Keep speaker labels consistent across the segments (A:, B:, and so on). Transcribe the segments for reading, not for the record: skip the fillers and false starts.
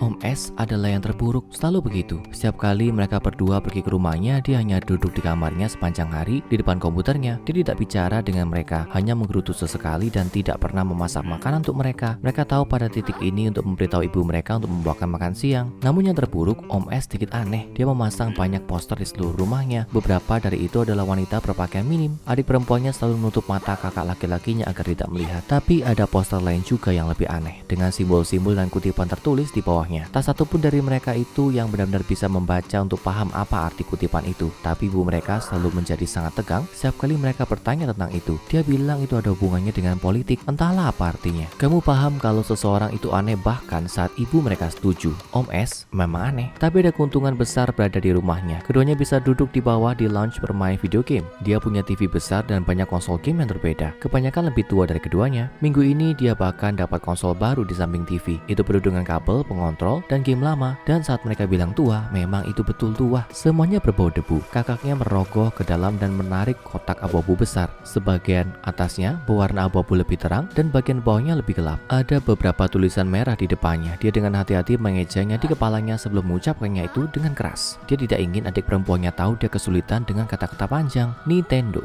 A: Om S adalah yang terburuk, selalu begitu. Setiap kali mereka berdua pergi ke rumahnya, dia hanya duduk di kamarnya sepanjang hari di depan komputernya. Dia tidak bicara dengan mereka, hanya menggerutu sesekali dan tidak pernah memasak makanan untuk mereka. Mereka tahu pada titik ini untuk memberitahu ibu mereka untuk membawakan makan siang. Namun yang terburuk, Om S sedikit aneh. Dia memasang banyak poster di seluruh rumahnya. Beberapa dari itu adalah wanita berpakaian minim. Adik perempuannya selalu menutup mata kakak laki-lakinya agar tidak melihat. Tapi ada poster lain juga yang lebih aneh, dengan simbol-simbol dan kutipan tertulis di bawahnya. Tak satu pun dari mereka itu yang benar-benar bisa membaca untuk paham apa arti kutipan itu. Tapi ibu mereka selalu menjadi sangat tegang setiap kali mereka bertanya tentang itu. Dia bilang itu ada hubungannya dengan politik, entahlah apa artinya. Kamu paham kalau seseorang itu aneh bahkan saat ibu mereka setuju. Om S memang aneh, tapi ada keuntungan besar berada di rumahnya. Keduanya bisa duduk di bawah di lounge bermain video game. Dia punya TV besar dan banyak konsol game yang berbeda. Kebanyakan lebih tua dari keduanya. Minggu ini dia bahkan dapat konsol baru di samping TV. Itu penuh dengan kabel, pengontrol, dan game lama. Dan saat mereka bilang tua, memang itu betul tua. Semuanya berbau debu. Kakaknya merogoh ke dalam dan menarik kotak abu-abu besar. Sebagian atasnya berwarna abu-abu lebih terang dan bagian bawahnya lebih gelap. Ada beberapa tulisan merah di depannya. Dia dengan hati-hati mengejanya di kepalanya sebelum mengucapkannya itu dengan keras. Dia tidak ingin adik perempuannya tahu dia kesulitan dengan kata-kata panjang. Nintendo,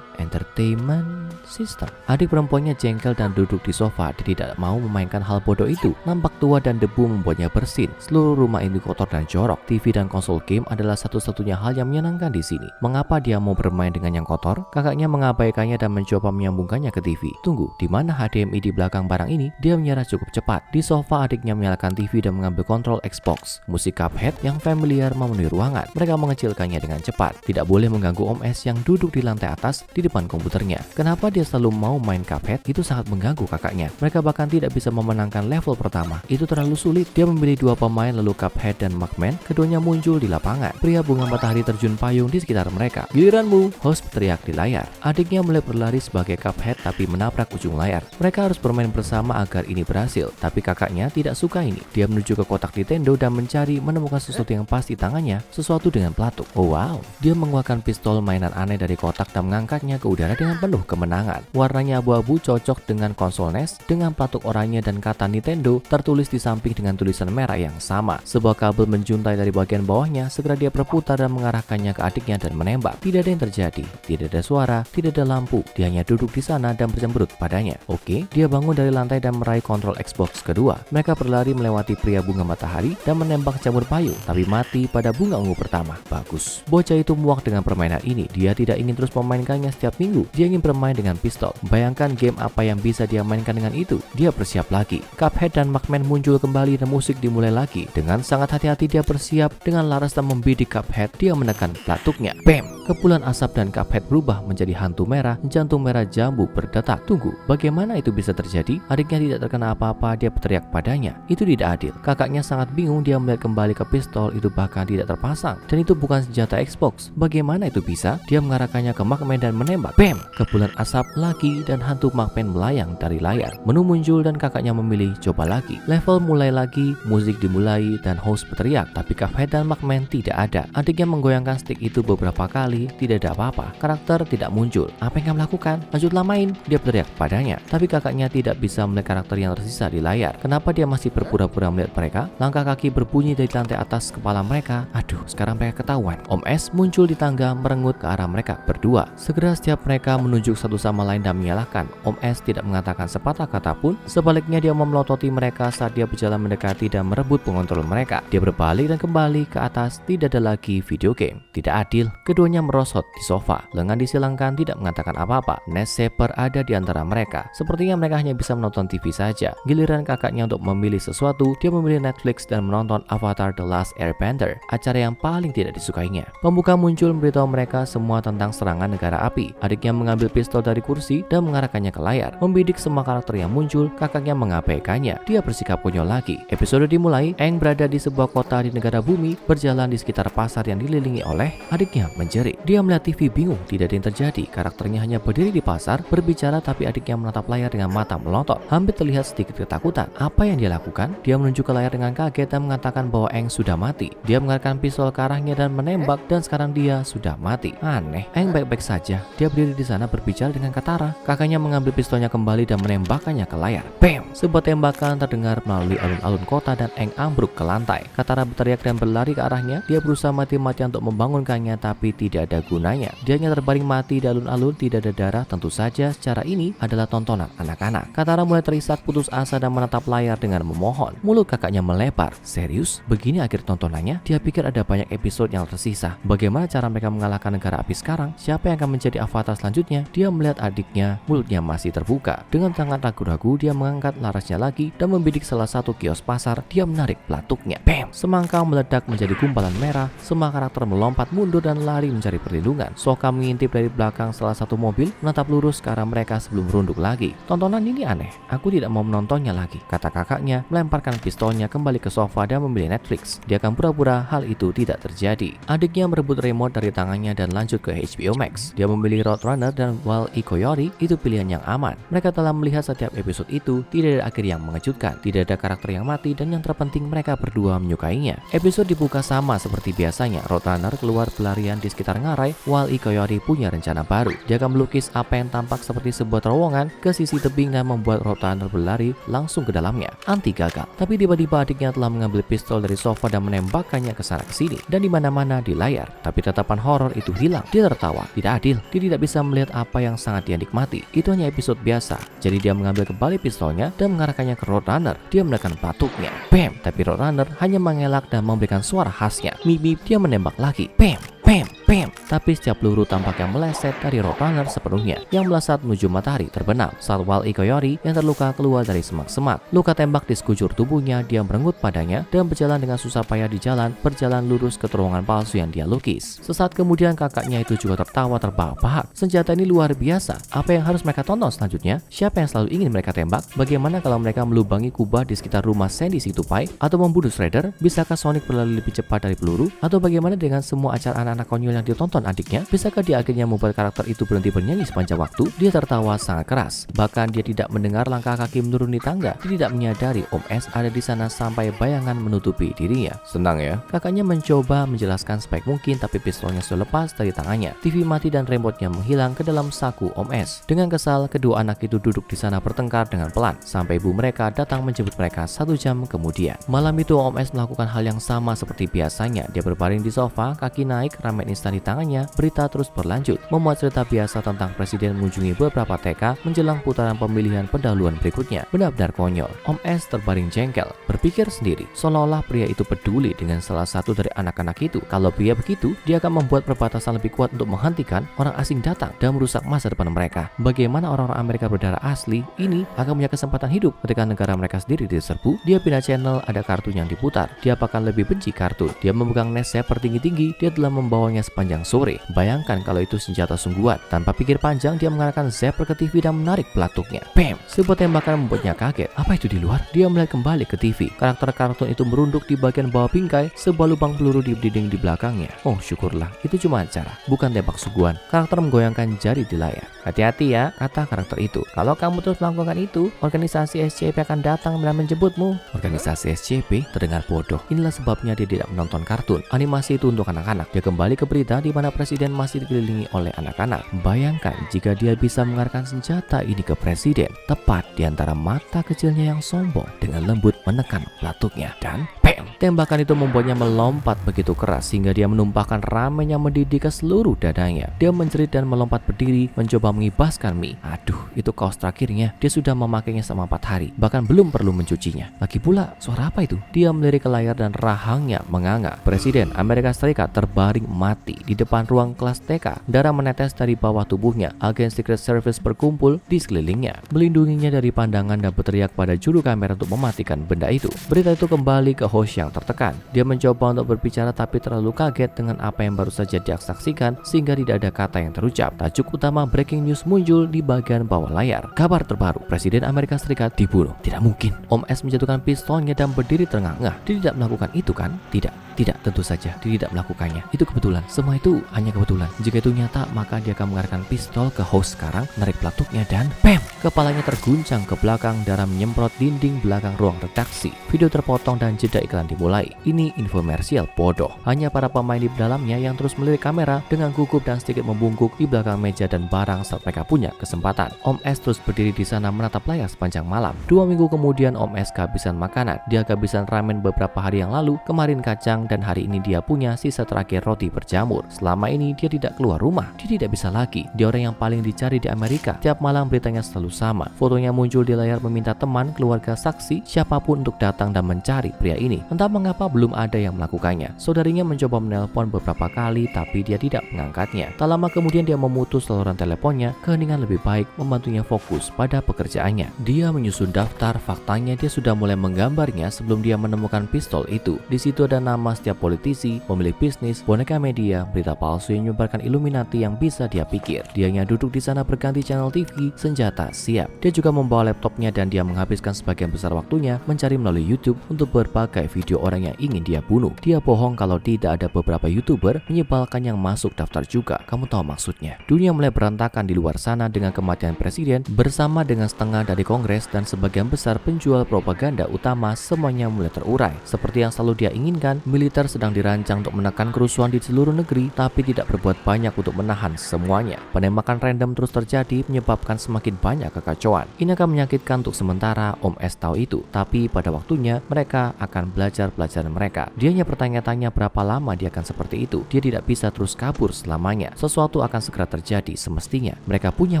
A: Entertainment System. Adik perempuannya jengkel dan duduk di sofa. Dia tidak mau memainkan hal bodoh itu. Nampak tua dan debu membuatnya bersin. Seluruh rumah ini kotor dan jorok. TV dan konsol game adalah satu-satunya hal yang menyenangkan di sini. Mengapa dia mau bermain dengan yang kotor? Kakaknya mengabaikannya dan mencoba menyambungkannya ke TV. Tunggu, di mana HDMI di belakang barang ini? Dia menyerah cukup cepat. Di sofa adiknya menyalakan TV dan mengambil kontrol Xbox. Musik Cuphead yang familiar memenuhi ruangan. Mereka mengecilkannya dengan cepat. Tidak boleh mengganggu Om S yang duduk di lantai atas di depan komputernya. Kenapa dia selalu mau main Cuphead? Itu sangat mengganggu kakaknya. Mereka bahkan tidak bisa memenangkan level pertama. Itu terlalu sulit. Dia memilih dua pemain lalu Cuphead dan Mugman. Keduanya muncul di lapangan. Pria bunga matahari terjun payung di sekitar mereka. Giliranmu, host berteriak di layar. Adiknya mulai berlari sebagai Cuphead tapi menabrak ujung layar. Mereka harus bermain bersama agar ini berhasil. Tapi kakaknya tidak suka ini. Dia menuju ke kotak Nintendo dan menemukan sesuatu yang pas di tangannya. Sesuatu dengan pelatuk. Oh wow. Dia mengeluarkan pistol mainan aneh dari kotak dan mengangkatnya ke udara dengan penuh kemenangan. Warnanya abu-abu cocok dengan konsol NES dengan pelatuk oranye dan kata Nintendo tertulis di samping dengan tulisan merah yang sama. Sebuah kabel menjuntai dari bagian bawahnya. Segera dia berputar dan mengarahkannya ke adiknya dan menembak. Tidak ada yang terjadi. Tidak ada suara, tidak ada lampu. Dia hanya duduk di sana dan bercemberut padanya. Oke, dia bangun dari lantai dan meraih kontrol Xbox kedua. Mereka berlari melewati pria bunga matahari dan menembak jamur payung, tapi mati pada bunga ungu pertama. Bagus. Bocah itu muak dengan permainan ini. Dia tidak ingin terus memainkannya setiap minggu. Dia ingin bermain dengan pistol. Bayangkan game apa yang bisa dia mainkan dengan itu. Dia bersiap lagi. Cuphead dan Mugman muncul kembali dan musik dimulai lagi. Dengan sangat hati-hati dia bersiap. Dengan laras dan membidik Cuphead, dia menekan pelatuknya. Bam! Kepulan asap dan Cuphead berubah menjadi hantu merah. Jantung merah jambu berdetak. Tunggu, bagaimana itu bisa terjadi? Adiknya tidak terkena apa-apa. Dia berteriak padanya. Itu tidak adil. Kakaknya sangat bingung. Dia melihat kembali ke pistol itu bahkan tidak terpasang. Dan itu bukan senjata Xbox. Bagaimana itu bisa? Dia mengarahkannya ke Mugman dan menembak. Bam! Kepulan asap lagi dan hantu Mugman melayang dari layar. Menu muncul dan kakaknya memilih coba lagi. Level mulai lagi, musik dimulai dan host berteriak. Tapi Cuphead dan Mugman tidak ada. Adiknya menggoyangkan stick itu beberapa kali, tidak ada apa-apa. Karakter tidak muncul. Apa yang kamu lakukan? Lanjutlah main. Dia berteriak padanya. Tapi kakaknya tidak bisa melihat karakter yang tersisa di layar. Kenapa dia masih berpura-pura melihat mereka? Langkah kaki berbunyi dari lantai atas kepala mereka. Aduh, sekarang mereka ketahuan. Om S muncul di tangga merenggut ke arah mereka berdua. Segera setiap mereka menunjuk satu sama lain dan menyalahkan. Om S tidak mengatakan sepatah kata pun. Sebaliknya dia memelototi mereka saat dia berjalan mendekati dan merebut pengontrol mereka. Dia berbalik dan kembali ke atas. Tidak ada lagi video game. Tidak adil. Keduanya merosot di sofa. Lengan disilangkan, tidak mengatakan apa-apa. Nest Saper ada di antara mereka. Sepertinya mereka hanya bisa menonton TV saja. Giliran kakaknya untuk memilih sesuatu, dia memilih Netflix dan menonton Avatar The Last Airbender, acara yang paling tidak disukainya. Pembuka muncul memberitahu mereka semua tentang serangan negara api. Adiknya mengambil pistol dari kursi dan mengarahkannya ke layar. Membidik semua karakter yang muncul, kakaknya mengabaikannya. Dia bersikap konyol lagi. Episode dimulai, Aang berada di sebuah kota di negara bumi, berjalan di sekitar pasar yang dililingi oleh adiknya menjerit. Dia melihat TV bingung, tidak ada yang terjadi. Karakternya hanya berdiri di pasar, berbicara tapi adiknya menatap layar dengan mata melotot. Hampir terlihat sedikit ketakutan. Apa yang dia lakukan? Dia menunjuk ke layar dengan kaget dan mengatakan bahwa Aang sudah mati. Dia mengarahkan pistol ke arahnya dan menembak dan sekarang dia sudah mati. Aneh. aneh. Aang baik-baik saja. Dia berdiri di sana berbicara dengan Katara. Kakaknya mengambil pistolnya kembali dan menembakkannya ke layar. Bam! Sebuah tembakan terdengar melalui alun-alun kota dan Aang ambruk ke lantai. Katara berteriak dan berlari ke arahnya. Dia berusaha mati-matian untuk membangunkannya, tapi tidak ada gunanya. Dia hanya terbaring mati di alun-alun, tidak ada darah. Tentu saja secara ini adalah tontonan anak-anak. Katara mulai terisak putus asa dan menatap layar dengan memohon. Mulut kakaknya melebar. Serius? Begini akhir tontonannya? Dia pikir ada banyak episode yang tersisa. Bagaimana cara mereka mengalahkan negara api sekarang? Siapa yang akan menjadi avatar selanjutnya? Dia melihat adiknya, mulutnya masih terbuka. Dengan tangan ragu-ragu, dia mengangkat larasnya lagi dan membidik salah satu kios pasar. Dia menarik pelatuknya. Bam! Semangka meledak menjadi gumpalan merah. Semua karakter melompat mundur dan lari mencari perlindungan. Sokka mengintip dari belakang salah satu mobil, menatap lurus ke arah mereka sebelum merunduk lagi. Tontonan ini aneh. Aku tidak mau menontonnya lagi, kata kakaknya, melemparkan pistolnya kembali ke sofa dan memilih Netflix. Dia akan pura-pura hal itu tidak terjadi. Adiknya merebut remote dari tangannya dan lanjut ke HBO Max. Dia memilih Roadrunner dan Wall-E Coyote. Itu pilihan yang aman. Mereka telah melihat setiap episode itu. Tidak ada akhir yang mengejutkan. Tidak ada karakter yang mati dan yang terpenting mereka berdua menyukainya. Episode dibuka sama seperti biasanya. Roadrunner keluar pelarian di sekitar ngarai. Wall-E Coyote punya rencana baru. Dia akan melukis apa yang tampak seperti sebuah terowongan ke sisi tebing dan membuat Roadrunner berlari langsung ke dalamnya. Anti gagal. Tapi tiba-tiba adiknya telah mengambil pistol dari sofa dan menembakkannya ke sana kesini dan di mana-mana di layar. Tapi tatapan horor itu hilang. Dia tertawa. Tidak adil. Dia tidak bisa melihat apa yang sangat dia nikmati. Itu hanya episode biasa. Jadi dia mengambil kembali pistolnya dan mengarahkannya ke Roadrunner. Dia menekan pelatuknya. Bam! Tapi Roadrunner hanya mengelak dan memberikan suara khasnya. Mip-mip. Dia menembak lagi. Bam! Bam! Bam! Tapi setiap peluru tampaknya meleset dari Roadrunner sepenuhnya, yang melesat menuju matahari terbenam saat Wall-E Coyote yang terluka keluar dari semak-semak. Luka tembak di sekujur tubuhnya. Dia merenggut padanya dan berjalan dengan susah payah di jalan, berjalan lurus ke terowongan palsu yang dia lukis. Sesaat kemudian kakaknya itu juga tertawa terbahak-bahak. Senjata ini luar biasa. Apa yang harus mereka tonton selanjutnya? Siapa yang selalu ingin mereka tembak? Bagaimana kalau mereka melubangi kubah di sekitar rumah Sandy si tupai atau membunuh Shredder? Bisakah Sonic berlari lebih cepat dari peluru? Atau bagaimana dengan semua acara anak-anak konyol yang ditonton adiknya? Bisakah dia akhirnya membuat karakter itu berhenti bernyanyi sepanjang waktu? Dia tertawa sangat keras. Bahkan dia tidak mendengar langkah kaki menuruni tangga. Dia tidak menyadari Om S ada di sana sampai bayangan menutupi dirinya. Senang ya? Kakaknya mencoba menjelaskan sebaik mungkin, tapi pistolnya sudah lepas dari tangannya. TV mati dan remote-nya menghilang ke dalam saku Om S. Dengan kesal, kedua anak itu duduk di sana bertengkar dengan pelan sampai ibu mereka datang menjemput mereka 1 jam kemudian. Malam itu Om S melakukan hal yang sama seperti biasanya. Dia berbaring di sofa, kaki naik, ramen instan di tangannya. Berita terus berlanjut, memuat cerita biasa tentang presiden mengunjungi beberapa TK menjelang putaran pemilihan pendahuluan berikutnya. Benar-benar konyol. Om S terbaring jengkel, berpikir sendiri, seolah-olah pria itu peduli dengan salah satu dari anak-anak itu. Kalau pria begitu, dia akan membuat perbatasan lebih kuat untuk menghentikan orang asing datang dan merusak masa depan mereka. Bagaimana orang-orang Amerika berdarah asli ini akan punya kesempatan hidup ketika negara mereka sendiri diserbu? Dia pindah channel, ada kartun yang diputar. Dia akan lebih benci kartun. Dia memegang nes Zephyr tinggi-tinggi. Dia telah membawanya sepanjang sore. Bayangkan kalau itu senjata sungguhan. Tanpa pikir panjang, dia mengarahkan Zephyr ke TV dan menarik pelatuknya. Bam! Sebuah tembakan membuatnya kaget. Apa itu di luar? Dia melihat kembali ke TV. Karakter kartun itu merunduk di bagian bawah bingkai. Sebuah lubang peluru di dinding di belakangnya. Oh, syukurlah. Itu cuma acara, bukan tembak sungguhan. Karakter menggoyangkan jari di layar. Hati-hati ya, kata karakter itu. Kalau kamu terus melakukan itu, organisasi SCP akan datang dan menjemputmu. Organisasi SCP terdengar bodoh. Inilah sebabnya dia tidak menonton kartun. Animasi itu untuk anak-anak. Dia kembali ke berita di mana presiden masih dikelilingi oleh anak-anak. Bayangkan jika dia bisa mengarahkan senjata ini ke presiden, tepat di antara mata kecilnya yang sombong, dengan lembut menekan pelatuknya dan bam! Tembakan itu membuatnya melompat begitu keras sehingga dia menumpahkan ramen yang mendidih ke seluruh dadanya. Dia menjerit dan melompat berdiri, mencoba mengibaskan mie. Aduh, itu kaos terakhirnya. Dia sudah memakainya selama 4 hari, bahkan belum perlu mencucinya. Lagi pula, suara apa itu? Dia melirik ke layar dan rahangnya menganga. Presiden Amerika Serikat terbaring mati di depan ruang kelas TK. Darah menetes dari bawah tubuhnya. Agen Secret Service berkumpul di sekelilingnya, melindunginya dari pandangan dan berteriak pada juru kamera untuk mematikan benda itu. Berita itu kembali ke host yang tertekan. Dia mencoba untuk berbicara tapi terlalu kaget dengan apa yang baru saja dia saksikan sehingga tidak ada kata yang terucap. Tajuk utama breaking news muncul di bagian bawah layar. Kabar terbaru, Presiden Amerika Serikat dibunuh. Tidak mungkin. Om S menjatuhkan pistolnya dan berdiri terengah-engah. Dia tidak melakukan itu kan? Tidak, tentu saja dia tidak melakukannya. Itu kebetulan. Semua itu hanya kebetulan. Jika itu nyata, maka dia akan mengarahkan pistol ke host sekarang, menarik pelatuknya dan bam! Kepalanya terguncang ke belakang, darah menyemprot dinding belakang ruang redaksi. Video terpotong dan jeda iklan dimulai. Ini infomersial bodoh. Hanya para pemain di dalamnya yang terus melirik kamera dengan gugup dan sedikit membungkuk di belakang meja dan barang saat mereka punya kesempatan. Om S terus berdiri di sana menatap layar sepanjang malam. 2 minggu kemudian Om S kehabisan makanan. Dia kehabisan ramen beberapa hari yang lalu, kemarin kacang, dan hari ini dia punya sisa terakhir roti berjamur. Selama ini dia tidak keluar rumah. Dia tidak bisa lagi. Dia orang yang paling dicari di Amerika. Tiap malam beritanya selalu sama. Fotonya muncul di layar meminta teman, keluarga, saksi, siapapun untuk datang dan mencari pria ini. Entah mengapa belum ada yang melakukannya. Saudarinya mencoba menelpon beberapa kali tapi dia tidak mengangkatnya. Tak lama kemudian dia memutus saluran teleponnya, keheningan lebih baik membantunya fokus pada pekerjaannya. Dia menyusun daftar, faktanya dia sudah mulai menggambarnya sebelum dia menemukan pistol itu. Di situ ada nama setiap politisi, pemilik bisnis, boneka media, berita palsu yang menyebarkan Illuminati yang bisa dia pikir. Dianya duduk di sana berganti channel TV, senjata siap. Dia juga membawa laptopnya dan dia menghabiskan sebagian besar waktunya mencari melalui YouTube untuk berbagai video orang yang ingin dia bunuh. Dia bohong kalau tidak ada beberapa YouTuber menyebalkan yang masuk daftar juga. Kamu tahu maksudnya. Dunia mulai berantakan di luar sana dengan kematian presiden bersama dengan setengah dari Kongres dan sebagian besar penjual propaganda utama, semuanya mulai terurai. Seperti yang selalu dia inginkan, militer sedang dirancang untuk menekan kerusuhan di seluruh negeri tapi tidak berbuat banyak untuk menahan semuanya. Penembakan random terus terjadi menyebabkan semakin banyak kekacauan. Ini akan menyakitkan untuk sementara, Om S tahu itu. Tapi pada waktunya mereka akan belajar pelajaran mereka. Dia hanya bertanya-tanya berapa lama dia akan seperti itu. Dia tidak bisa terus kabur selamanya. Sesuatu akan segera terjadi semestinya. Mereka punya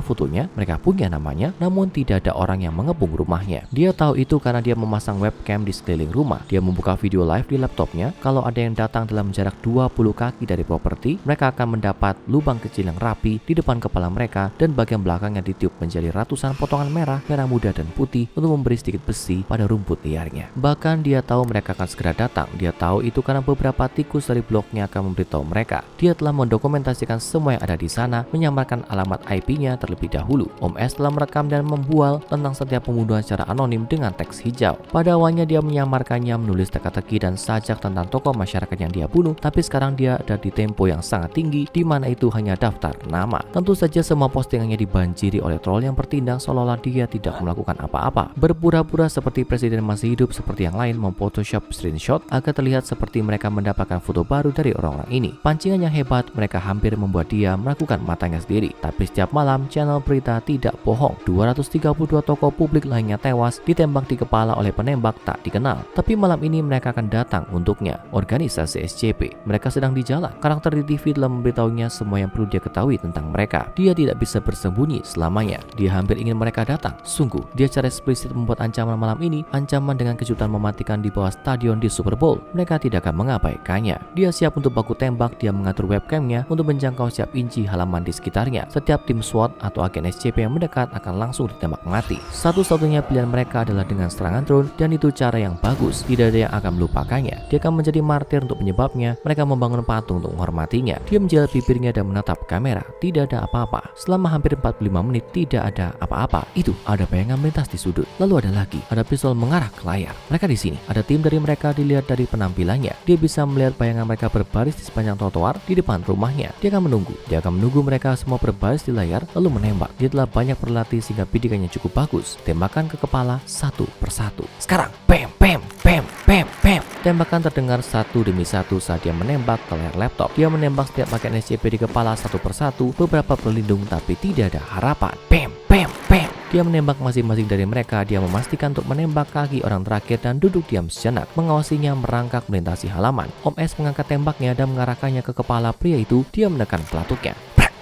A: fotonya, mereka punya namanya, namun tidak ada orang yang mengepung rumahnya. Dia tahu itu karena dia memasang webcam di sekeliling rumah. Dia membuka video live di laptopnya. Kalau ada yang datang dalam jarak 20 kaki dari properti, mereka akan mendapat lubang kecil yang rapi di depan kepala mereka dan bagian belakangnya ditiup menjadi ratusan potongan merah muda dan putih untuk memberi sedikit besi pada rumput liarnya. Bahkan dia tahu mereka akan segera datang. Dia tahu itu karena beberapa tikus dari blognya akan memberitahu mereka. Dia telah mendokumentasikan semua yang ada di sana, menyamarkan alamat IP-nya terlebih dahulu. Om S telah merekam dan membual tentang setiap pembunuhan secara anonim dengan teks hijau. Pada awalnya dia menyamarkannya, menulis teka-teki dan sajak tentang tokoh masyarakat yang dia bunuh, tapi sekarang dia ada di tempo yang sangat tinggi, di mana itu hanya daftar nama. Tentu saja semua postingannya dibanjiri oleh troll yang bertindak seolah-olah dia tidak melakukan apa-apa. Berpura-pura seperti presiden masih hidup seperti yang lain, memphotoshop screenshot agar terlihat seperti mereka mendapatkan foto baru dari orang-orang ini. Pancingan yang hebat, mereka hampir membuat dia melakukan matanya sendiri. Tapi setiap malam channel berita tidak bohong. 232 tokoh publik lainnya tewas ditembak di kepala oleh penembak tak dikenal. Tapi malam ini mereka akan datang untuknya. Organisasi SCP. Mereka sedang di jalan. Karakter di TV telah memberitahunya semua yang perlu dia ketahui tentang mereka. Dia tidak bisa bersembunyi selamanya. Dia hampir ingin mereka datang. Sungguh, dia secara eksplisit membuat ancaman malam ini, ancaman dengan kejutan mematikan di bawah stadion di Super Bowl. Mereka tidak akan mengabaikannya. Dia siap untuk baku tembak. Dia mengatur webcamnya untuk menjangkau setiap inci halaman di sekitarnya. Setiap tim SWAT atau agen SCP yang mendekat akan langsung ditembak mati. Satu-satunya pilihan mereka adalah dengan serangan drone, dan itu cara yang bagus. Tidak ada yang akan melupakannya. Dia akan menjadi martir untuk penyebabnya. Mereka membangun patung untuk menghormatinya. Dia menjilat bibirnya dan menatap kamera. Tidak ada apa-apa. Selama hampir 45 menit tidak ada apa-apa. Itu ada bayangan melintas di sudut. Lalu ada lagi. Ada pistol mengarah ke layar. Mereka di sini. Ada tim dari mereka dilihat dari penampilannya. Dia bisa melihat bayangan mereka berbaris di sepanjang trotoar di depan rumahnya. Dia akan menunggu. Dia akan menunggu mereka semua berbaris di layar lalu menembak. Dia telah banyak berlatih sehingga bidikannya cukup bagus. Tembakan ke kepala satu persatu. Sekarang, pem, pem, pem, pem, pem. Tembakan terdengar satu demi satu saat dia menembak ke layar laptop. Dia menembak setiap bagian SCP di kepala satu persatu. Beberapa berlindung tapi tidak ada harapan. Pem, pem, pem. Dia menembak masing-masing dari mereka. Dia memastikan untuk menembak kaki orang terakhir dan duduk diam sejenak, mengawasinya merangkak melintasi halaman. Om S mengangkat tembaknya dan mengarahkannya ke kepala pria itu. Dia menekan pelatuknya.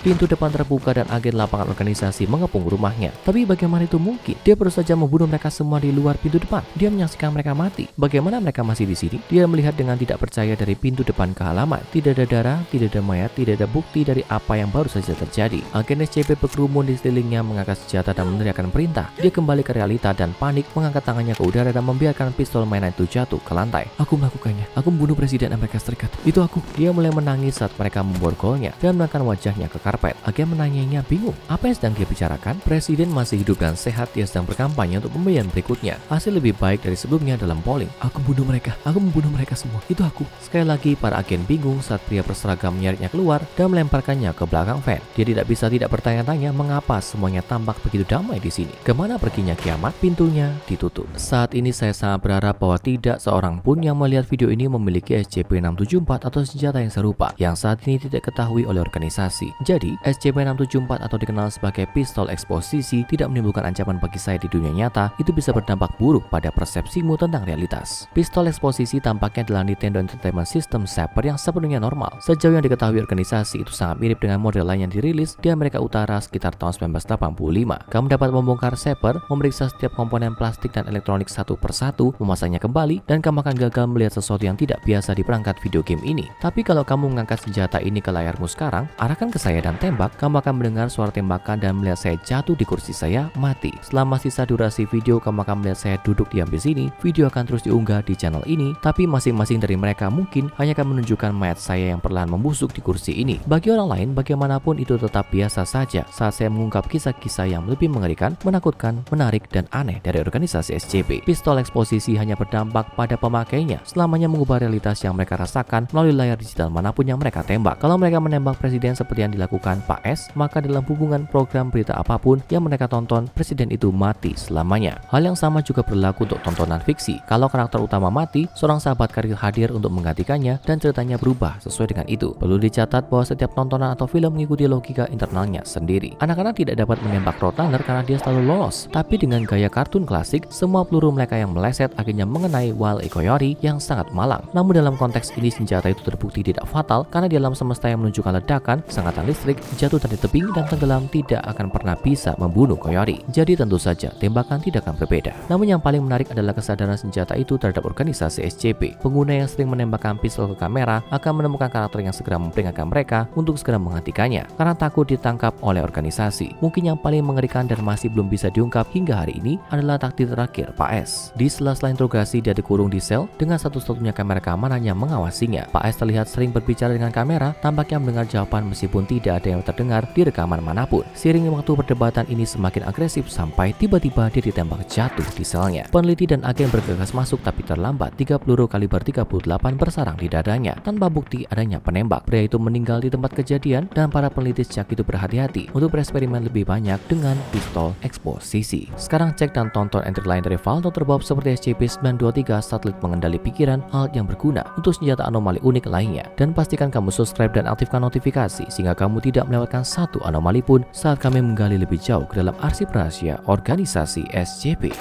A: Pintu depan terbuka dan agen lapangan organisasi mengepung rumahnya. Tapi bagaimana itu mungkin? Dia baru saja membunuh mereka semua di luar pintu depan. Dia menyaksikan mereka mati. Bagaimana mereka masih di sini? Dia melihat dengan tidak percaya dari pintu depan ke halaman. Tidak ada darah, tidak ada mayat, tidak ada bukti dari apa yang baru saja terjadi. Agen SCP berkerumun di sekelilingnya mengangkat senjata dan meneriakkan perintah. Dia kembali ke realita dan panik mengangkat tangannya ke udara dan membiarkan pistol mainan itu jatuh ke lantai. Aku melakukannya. Aku membunuh Presiden Amerika Serikat. Itu aku. Dia mulai menangis saat mereka memborgolnya dan menekan wajahnya ke karat. karpet. Agen menanyainya bingung, apa yang sedang dia bicarakan? Presiden masih hidup dan sehat, dia sedang berkampanye untuk pemilihan berikutnya. Hasil lebih baik dari sebelumnya dalam polling. Aku membunuh mereka semua, itu aku. Sekali lagi, para agen bingung saat pria berseragam menyaritnya keluar dan melemparkannya ke belakang van. Dia tidak bisa tidak bertanya-tanya mengapa semuanya tampak begitu damai di sini. Kemana perginya kiamat? Pintunya ditutup. Saat ini saya sangat berharap bahwa tidak seorang pun yang melihat video ini memiliki SCP-674 atau senjata yang serupa yang saat ini tidak ketahui oleh organisasi. Jadi, SCP-674 atau dikenal sebagai pistol eksposisi tidak menimbulkan ancaman bagi saya di dunia nyata. Itu bisa berdampak buruk pada persepsimu tentang realitas. Pistol eksposisi tampaknya adalah Nintendo Entertainment System Saber yang sepenuhnya normal. Sejauh yang diketahui organisasi, itu sangat mirip dengan model lain yang dirilis di Amerika Utara sekitar tahun 1985. Kamu dapat membongkar Saber, memeriksa setiap komponen plastik dan elektronik satu persatu, memasangnya kembali, dan kamu akan gagal melihat sesuatu yang tidak biasa di perangkat video game ini. Tapi kalau kamu mengangkat senjata ini ke layarmu sekarang, arahkan ke saya dan tembak, kamu akan mendengar suara tembakan dan melihat saya jatuh di kursi saya, mati. Selama sisa durasi video, kamu akan melihat saya duduk diam di sini. Video akan terus diunggah di channel ini, tapi masing-masing dari mereka mungkin hanya akan menunjukkan mayat saya yang perlahan membusuk di kursi ini. Bagi orang lain, bagaimanapun itu tetap biasa saja saat saya mengungkap kisah-kisah yang lebih mengerikan, menakutkan, menarik, dan aneh dari organisasi SCP. Pistol eksposisi hanya berdampak pada pemakainya, selamanya mengubah realitas yang mereka rasakan melalui layar digital manapun yang mereka tembak. Kalau mereka menembak presiden seperti yang dilakukan Pak S, maka dalam hubungan program berita apapun yang mereka tonton, presiden itu mati selamanya. Hal yang sama juga berlaku untuk tontonan fiksi. Kalau karakter utama mati, seorang sahabat karya hadir untuk menggantikannya dan ceritanya berubah sesuai dengan itu. Perlu dicatat bahwa setiap tontonan atau film mengikuti logika internalnya sendiri. Anak-anak tidak dapat menembak Roadrunner karena dia selalu lolos, tapi dengan gaya kartun klasik, semua peluru mereka yang meleset akhirnya mengenai Wile E. Coyote yang sangat malang. Namun dalam konteks ini senjata itu terbukti tidak fatal karena di alam semesta yang menunjukkan ledakan, sengatan listrik, jatuh dari tebing dan tenggelam tidak akan pernah bisa membunuh Coyote. Jadi tentu saja tembakan tidak akan berbeda. Namun yang paling menarik adalah kesadaran senjata itu terhadap organisasi SCP. Pengguna yang sering menembakkan pistol ke kamera akan menemukan karakter yang segera memperingatkan mereka untuk segera menghentikannya karena takut ditangkap oleh organisasi. Mungkin yang paling mengerikan dan masih belum bisa diungkap hingga hari ini adalah takdir terakhir Pak S. Di sela-sela interogasi, dia dikurung di sel dengan satu-satunya kamera keamanan yang mengawasinya. Pak S terlihat sering berbicara dengan kamera, tampaknya mendengar jawaban meskipun tidak ada yang terdengar di rekaman manapun. Seiring waktu perdebatan ini semakin agresif sampai tiba-tiba dia ditembak jatuh di selnya. Peneliti dan agen bergegas masuk tapi terlambat. 3 peluru kaliber 38 bersarang di dadanya tanpa bukti adanya penembak. Pria itu meninggal di tempat kejadian dan para peneliti sejak itu berhati-hati untuk bereksperimen lebih banyak dengan pistol eksposisi. Sekarang cek dan tonton entry lain dari file Dr. Bob seperti SCP-923 satelit mengendali pikiran, alat yang berguna untuk senjata anomali unik lainnya. Dan pastikan kamu subscribe dan aktifkan notifikasi sehingga kamu tidak melewatkan satu anomali pun saat kami menggali lebih jauh ke dalam arsip rahasia organisasi SCP.